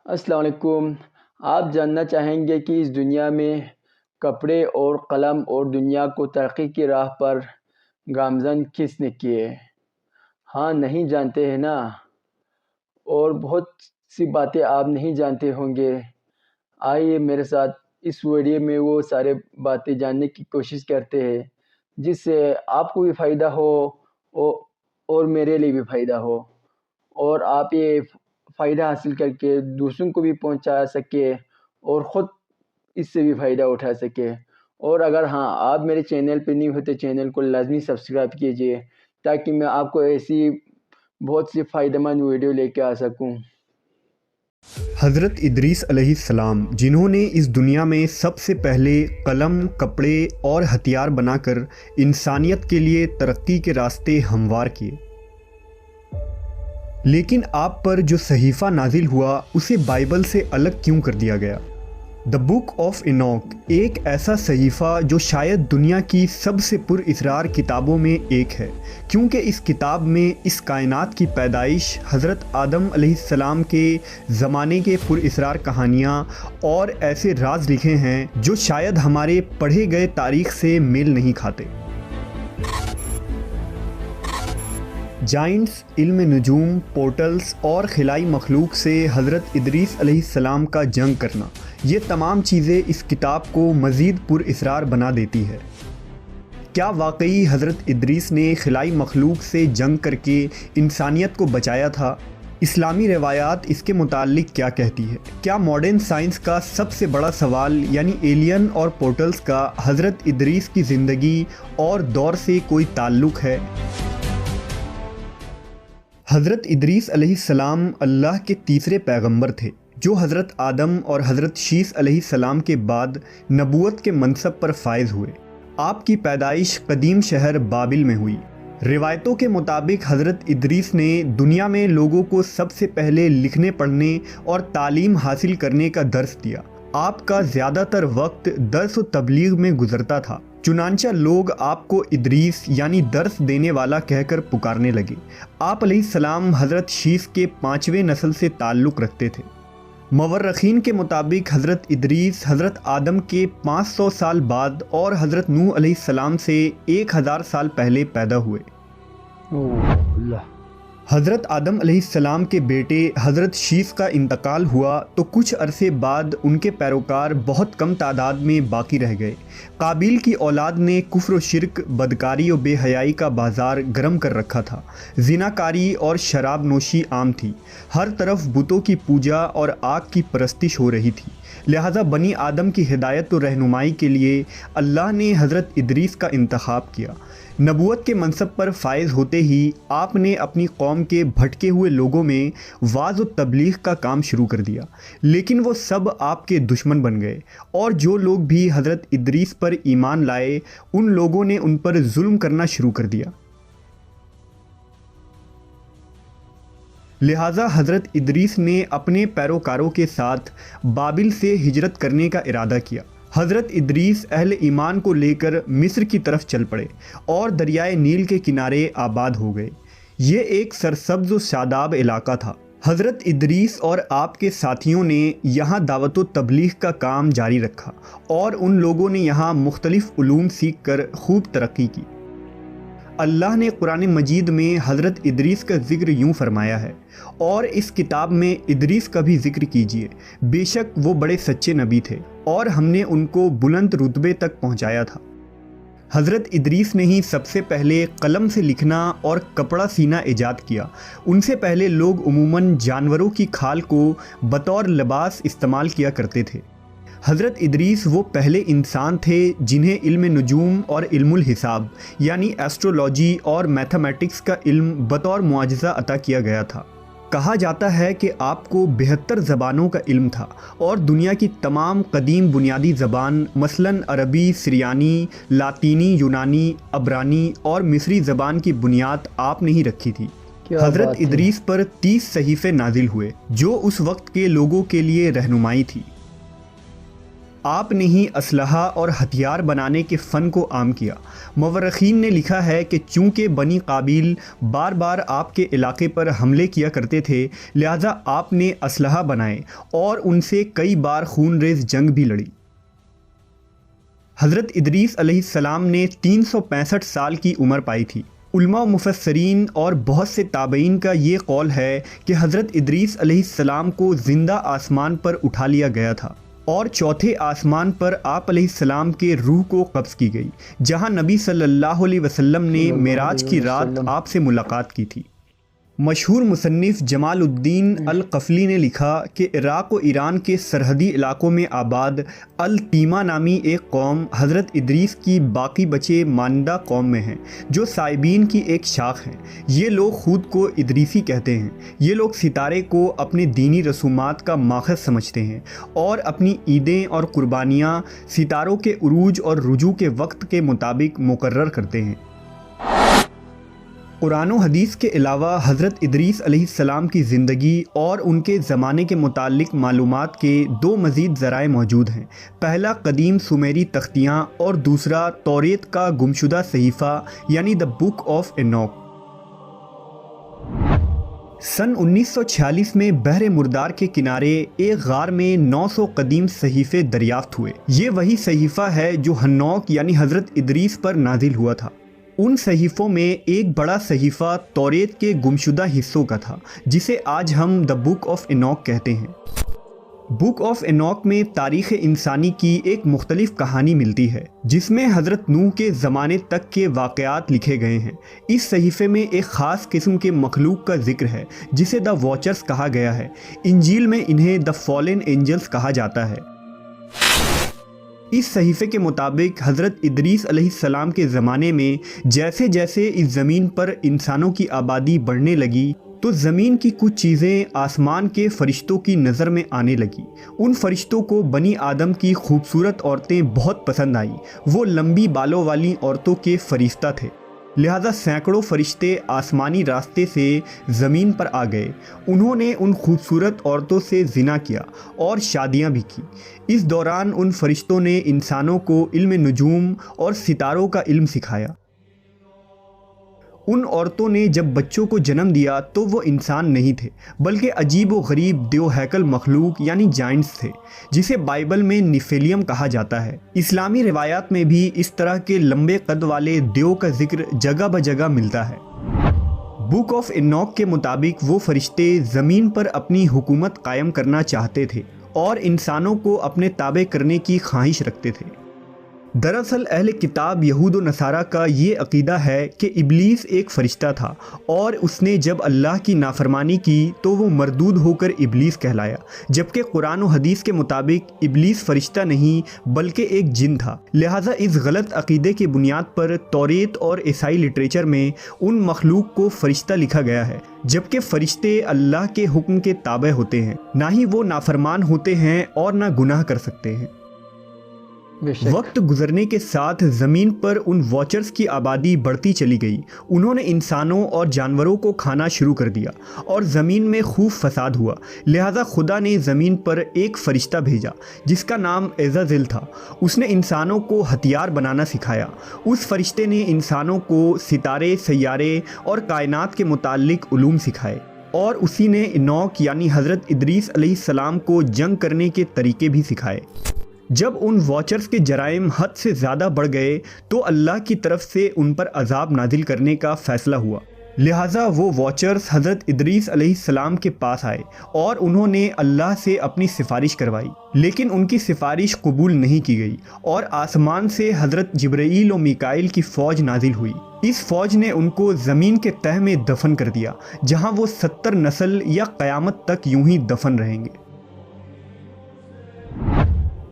السلام علیکم۔ آپ جاننا چاہیں گے کہ اس دنیا میں کپڑے اور قلم اور دنیا کو ترقی کی راہ پر گامزن کس نے کیے؟ ہاں، نہیں جانتے ہیں نا؟ اور بہت سی باتیں آپ نہیں جانتے ہوں گے۔ آئیے میرے ساتھ اس ویڈیو میں وہ سارے باتیں جاننے کی کوشش کرتے ہیں جس سے آپ کو بھی فائدہ ہو اور میرے لیے بھی فائدہ ہو، اور آپ یہ فائدہ حاصل کر کے دوسروں کو بھی پہنچا سکے اور خود اس سے بھی فائدہ اٹھا سکے۔ اور اگر آپ میرے چینل پہ نہیں ہوتے، چینل کو لازمی سبسکرائب کیجئے تاکہ میں آپ کو ایسی بہت سی فائدہ مند ویڈیو لے کے آ سکوں۔ حضرت ادریس علیہ السلام، جنہوں نے اس دنیا میں سب سے پہلے قلم، کپڑے اور ہتھیار بنا کر انسانیت کے لیے ترقی کے راستے ہموار کیے، لیکن آپ پر جو صحیفہ نازل ہوا اسے بائبل سے الگ کیوں کر دیا گیا؟ دا بک آف اینوک ایک ایسا صحیفہ جو شاید دنیا کی سب سے پر اسرار کتابوں میں ایک ہے، کیونکہ اس کتاب میں اس کائنات کی پیدائش، حضرت آدم علیہ السلام کے زمانے کے پر اسرار کہانیاں اور ایسے راز لکھے ہیں جو شاید ہمارے پڑھے گئے تاریخ سے میل نہیں کھاتے۔ جائنٹس، علم نجوم، پورٹلز اور خلائی مخلوق سے حضرت ادریس علیہ السلام کا جنگ کرنا، یہ تمام چیزیں اس کتاب کو مزید پر اسرار بنا دیتی ہے۔ کیا واقعی حضرت ادریس نے خلائی مخلوق سے جنگ کر کے انسانیت کو بچایا تھا؟ اسلامی روایات اس کے متعلق کیا کہتی ہے؟ کیا ماڈرن سائنس کا سب سے بڑا سوال یعنی ایلین اور پورٹلز کا حضرت ادریس کی زندگی اور دور سے کوئی تعلق ہے؟ حضرت ادریس علیہ السلام اللہ کے تیسرے پیغمبر تھے جو حضرت آدم اور حضرت شیس علیہ السلام کے بعد نبوت کے منصب پر فائز ہوئے۔ آپ کی پیدائش قدیم شہر بابل میں ہوئی۔ روایتوں کے مطابق حضرت ادریس نے دنیا میں لوگوں کو سب سے پہلے لکھنے پڑھنے اور تعلیم حاصل کرنے کا درس دیا۔ آپ کا زیادہ تر وقت درس و تبلیغ میں گزرتا تھا، چنانچہ لوگ آپ کو ادریس یعنی درس دینے والا کہہ کر پکارنے لگے۔ آپ علیہ السلام حضرت شیس کے 5ویں نسل سے تعلق رکھتے تھے۔ مورخین کے مطابق حضرت ادریس حضرت آدم کے 500 سال بعد اور حضرت نوح علیہ السلام سے 1000 سال پہلے پیدا ہوئے۔ حضرت آدم علیہ السلام کے بیٹے حضرت شیس کا انتقال ہوا تو کچھ عرصے بعد ان کے پیروکار بہت کم تعداد میں باقی رہ گئے۔ قابیل کی اولاد نے کفر و شرک، بدکاری و بے حیائی کا بازار گرم کر رکھا تھا۔ زناکاری اور شراب نوشی عام تھی۔ ہر طرف بتوں کی پوجا اور آگ کی پرستش ہو رہی تھی، لہذا بنی آدم کی ہدایت و رہنمائی کے لیے اللہ نے حضرت ادریس کا انتخاب کیا۔ نبوت کے منصب پر فائز ہوتے ہی آپ نے اپنی قوم کے بھٹکے ہوئے لوگوں میں وعظ و تبلیغ کا کام شروع کر دیا، لیکن وہ سب آپ کے دشمن بن گئے، اور جو لوگ بھی حضرت ادریس پر ایمان لائے ان لوگوں نے ان پر ظلم کرنا شروع کر دیا۔ لہٰذا حضرت ادریس نے اپنے پیروکاروں کے ساتھ بابل سے ہجرت کرنے کا ارادہ کیا۔ حضرت ادریس اہل ایمان کو لے کر مصر کی طرف چل پڑے اور دریائے نیل کے کنارے آباد ہو گئے۔ یہ ایک سرسبز و شاداب علاقہ تھا۔ حضرت ادریس اور آپ کے ساتھیوں نے یہاں دعوت و تبلیغ کا کام جاری رکھا اور ان لوگوں نے یہاں مختلف علوم سیکھ کر خوب ترقی کی۔ اللہ نے قرآن مجید میں حضرت ادریس کا ذکر یوں فرمایا ہے، اور اس کتاب میں ادریس کا بھی ذکر کیجیے، بے شک وہ بڑے سچے نبی تھے اور ہم نے ان کو بلند رتبے تک پہنچایا تھا۔ حضرت ادریس نے ہی سب سے پہلے قلم سے لکھنا اور کپڑا سینا ایجاد کیا۔ ان سے پہلے لوگ عموماً جانوروں کی کھال کو بطور لباس استعمال کیا کرتے تھے۔ حضرت ادریس وہ پہلے انسان تھے جنہیں علم نجوم اور علم الحساب یعنی ایسٹرولوجی اور میتھمیٹکس کا علم بطور معجزہ عطا کیا گیا تھا۔ کہا جاتا ہے کہ آپ کو 72 زبانوں کا علم تھا اور دنیا کی تمام قدیم بنیادی زبان مثلاً عربی، سریانی، لاطینی، یونانی، عبرانی اور مصری زبان کی بنیاد آپ نے ہی رکھی تھی۔ حضرت ادریس پر 30 صحیفے نازل ہوئے جو اس وقت کے لوگوں کے لیے رہنمائی تھی۔ آپ نے ہی اسلحہ اور ہتھیار بنانے کے فن کو عام کیا۔ مورخین نے لکھا ہے کہ چونکہ بنی قابیل بار بار آپ کے علاقے پر حملے کیا کرتے تھے، لہٰذا آپ نے اسلحہ بنائے اور ان سے کئی بار خون ریز جنگ بھی لڑی۔ حضرت ادریس علیہ السلام نے 365 سال کی عمر پائی تھی۔ علماء و مفسرین اور بہت سے تابعین کا یہ قول ہے کہ حضرت ادریس علیہ السلام کو زندہ آسمان پر اٹھا لیا گیا تھا اور چوتھے آسمان پر آپ علیہ السلام کے روح کو قبض کی گئی، جہاں نبی صلی اللہ علیہ وسلم نے معراج کی رات آپ سے ملاقات کی تھی۔ مشہور مصنف جمال الدین القفلی نے لکھا کہ عراق و ایران کے سرحدی علاقوں میں آباد التیمہ نامی ایک قوم حضرت ادریس کی باقی بچے ماندہ قوم میں ہیں، جو سائبین کی ایک شاخ ہیں۔ یہ لوگ خود کو ادریسی کہتے ہیں۔ یہ لوگ ستارے کو اپنے دینی رسومات کا ماخذ سمجھتے ہیں اور اپنی عیدیں اور قربانیاں ستاروں کے عروج اور رجوع کے وقت کے مطابق مقرر کرتے ہیں۔ قرآن و حدیث کے علاوہ حضرت ادریس علیہ السلام کی زندگی اور ان کے زمانے کے متعلق معلومات کے دو مزید ذرائع موجود ہیں۔ پہلا قدیم سومیری تختیاں اور دوسرا توریت کا گمشدہ صحیفہ یعنی دا بک آف اینوک۔ سن 1946 میں بحر مردار کے کنارے ایک غار میں 900 قدیم صحیفے دریافت ہوئے۔ یہ وہی صحیفہ ہے جو ہنوک یعنی حضرت ادریس پر نازل ہوا تھا۔ ان صحیفوں میں ایک بڑا صحیفہ توریت کے گمشدہ حصوں کا تھا، جسے آج ہم دا بک آف اینوک کہتے ہیں۔ بک آف اینوک میں تاریخ انسانی کی ایک مختلف کہانی ملتی ہے، جس میں حضرت نوح کے زمانے تک کے واقعات لکھے گئے ہیں۔ اس صحیفے میں ایک خاص قسم کے مخلوق کا ذکر ہے جسے دا واچرز کہا گیا ہے۔ انجیل میں انہیں دا فالن اینجلز کہا جاتا ہے۔ اس صحیفے کے مطابق حضرت ادریس علیہ السلام کے زمانے میں جیسے جیسے اس زمین پر انسانوں کی آبادی بڑھنے لگی تو زمین کی کچھ چیزیں آسمان کے فرشتوں کی نظر میں آنے لگی۔ ان فرشتوں کو بنی آدم کی خوبصورت عورتیں بہت پسند آئیں۔ وہ لمبی بالوں والی عورتوں کے فرشتہ تھے، لہذا سینکڑوں فرشتے آسمانی راستے سے زمین پر آ گئے۔ انہوں نے ان خوبصورت عورتوں سے زنا کیا اور شادیاں بھی کی۔ اس دوران ان فرشتوں نے انسانوں کو علم نجوم اور ستاروں کا علم سکھایا۔ ان عورتوں نے جب بچوں کو جنم دیا تو وہ انسان نہیں تھے، بلکہ عجیب و غریب دیو ہیکل مخلوق یعنی جائنٹس تھے، جسے بائبل میں نیفیلیم کہا جاتا ہے۔ اسلامی روایات میں بھی اس طرح کے لمبے قد والے دیو کا ذکر جگہ بجگہ ملتا ہے۔ بک آف اینوک کے مطابق وہ فرشتے زمین پر اپنی حکومت قائم کرنا چاہتے تھے اور انسانوں کو اپنے تابع کرنے کی خواہش رکھتے تھے۔ دراصل اہل کتاب یہود و نصارہ کا یہ عقیدہ ہے کہ ابلیس ایک فرشتہ تھا اور اس نے جب اللہ کی نافرمانی کی تو وہ مردود ہو کر ابلیس کہلایا، جبکہ قرآن و حدیث کے مطابق ابلیس فرشتہ نہیں بلکہ ایک جن تھا۔ لہٰذا اس غلط عقیدے کی بنیاد پر توریت اور عیسائی لٹریچر میں ان مخلوق کو فرشتہ لکھا گیا ہے، جبکہ فرشتے اللہ کے حکم کے تابع ہوتے ہیں، نہ ہی وہ نافرمان ہوتے ہیں اور نہ گناہ کر سکتے ہیں۔ وقت گزرنے کے ساتھ زمین پر ان واچرز کی آبادی بڑھتی چلی گئی۔ انہوں نے انسانوں اور جانوروں کو کھانا شروع کر دیا اور زمین میں خوب فساد ہوا۔ لہٰذا خدا نے زمین پر ایک فرشتہ بھیجا جس کا نام عزازیل تھا۔ اس نے انسانوں کو ہتھیار بنانا سکھایا۔ اس فرشتے نے انسانوں کو ستارے، سیارے اور کائنات کے متعلق علوم سکھائے، اور اسی نے اینوک یعنی حضرت ادریس علیہ السلام کو جنگ کرنے کے طریقے بھی سکھائے۔ جب ان واچرز کے جرائم حد سے زیادہ بڑھ گئے تو اللہ کی طرف سے ان پر عذاب نازل کرنے کا فیصلہ ہوا۔ لہٰذا وہ واچرز حضرت ادریس علیہ السلام کے پاس آئے اور انہوں نے اللہ سے اپنی سفارش کروائی، لیکن ان کی سفارش قبول نہیں کی گئی اور آسمان سے حضرت جبرائیل و میکائیل کی فوج نازل ہوئی۔ اس فوج نے ان کو زمین کے تہہ میں دفن کر دیا، جہاں وہ 70 نسل یا قیامت تک یوں ہی دفن رہیں گے۔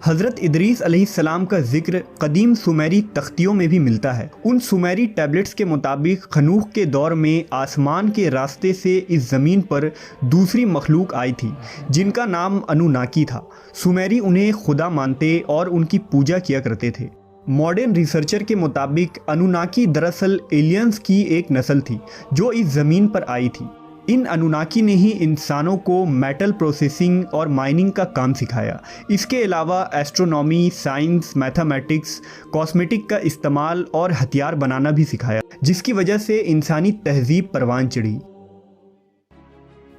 حضرت ادریس علیہ السلام کا ذکر قدیم سومیری تختیوں میں بھی ملتا ہے۔ ان سومیری ٹیبلٹس کے مطابق خنوخ کے دور میں آسمان کے راستے سے اس زمین پر دوسری مخلوق آئی تھی جن کا نام انوناکی تھا۔ سومیری انہیں خدا مانتے اور ان کی پوجا کیا کرتے تھے۔ ماڈرن ریسرچر کے مطابق انوناکی دراصل ایلینز کی ایک نسل تھی جو اس زمین پر آئی تھی۔ ان انوناکی نے ہی انسانوں کو میٹل پروسیسنگ اور مائننگ کا کام سکھایا۔ اس کے علاوہ ایسٹرونومی، سائنس، میتھمیٹکس، کاسمیٹک کا استعمال اور ہتھیار بنانا بھی سکھایا، جس کی وجہ سے انسانی تہذیب پروان چڑھی۔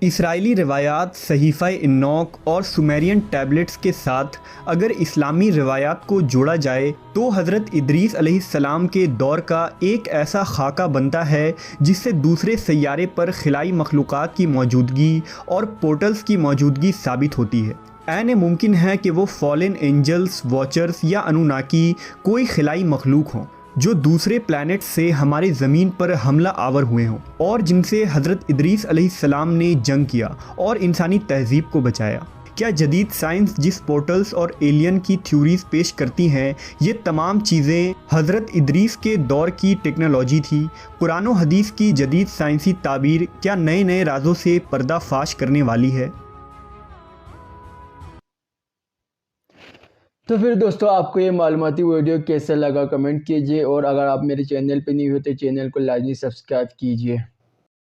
اسرائیلی روایات، صحیفہ انوک اور سومیرین ٹیبلٹس کے ساتھ اگر اسلامی روایات کو جوڑا جائے تو حضرت ادریس علیہ السلام کے دور کا ایک ایسا خاکہ بنتا ہے جس سے دوسرے سیارے پر خلائی مخلوقات کی موجودگی اور پورٹلز کی موجودگی ثابت ہوتی ہے۔ عین ممکن ہے کہ وہ فالن اینجلز، واچرز یا انوناکی کوئی خلائی مخلوق ہوں جو دوسرے پلانٹ سے ہمارے زمین پر حملہ آور ہوئے ہوں اور جن سے حضرت ادریس علیہ السلام نے جنگ کیا اور انسانی تہذیب کو بچایا۔ کیا جدید سائنس جس پورٹلز اور ایلین کی تھیوریز پیش کرتی ہیں، یہ تمام چیزیں حضرت ادریس کے دور کی ٹیکنالوجی تھی؟ قرآن و حدیث کی جدید سائنسی تعبیر کیا نئے نئے رازوں سے پردہ فاش کرنے والی ہے؟ تو پھر دوستو، آپ کو یہ معلوماتی ویڈیو کیسا لگا کمنٹ کیجئے، اور اگر آپ میرے چینل پہ نہیں ہوتے چینل کو لازمی سبسکرائب کیجئے۔